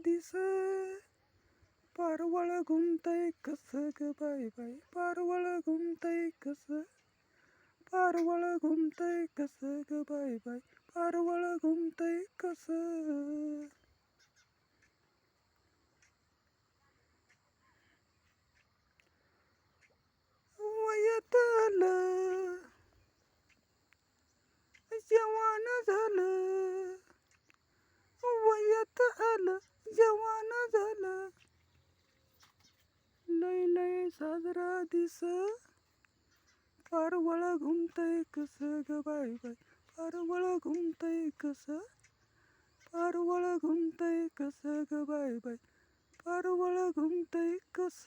दिस पारवळ घुमतय कस ग bye bye पारवळ घुमतय कस पारवळ घुमतय कस ग बाय बाय पारवळ घुमतय कस वयात आलं जवान झालं वयात आलं जवान झालं लय लय साजरा दिस पारवळ घुमतय कस ग बाय बाय पारवळ घुमतय कस पारवळ घुमतय कस ग बाय बाय पारवळ घुमतय कस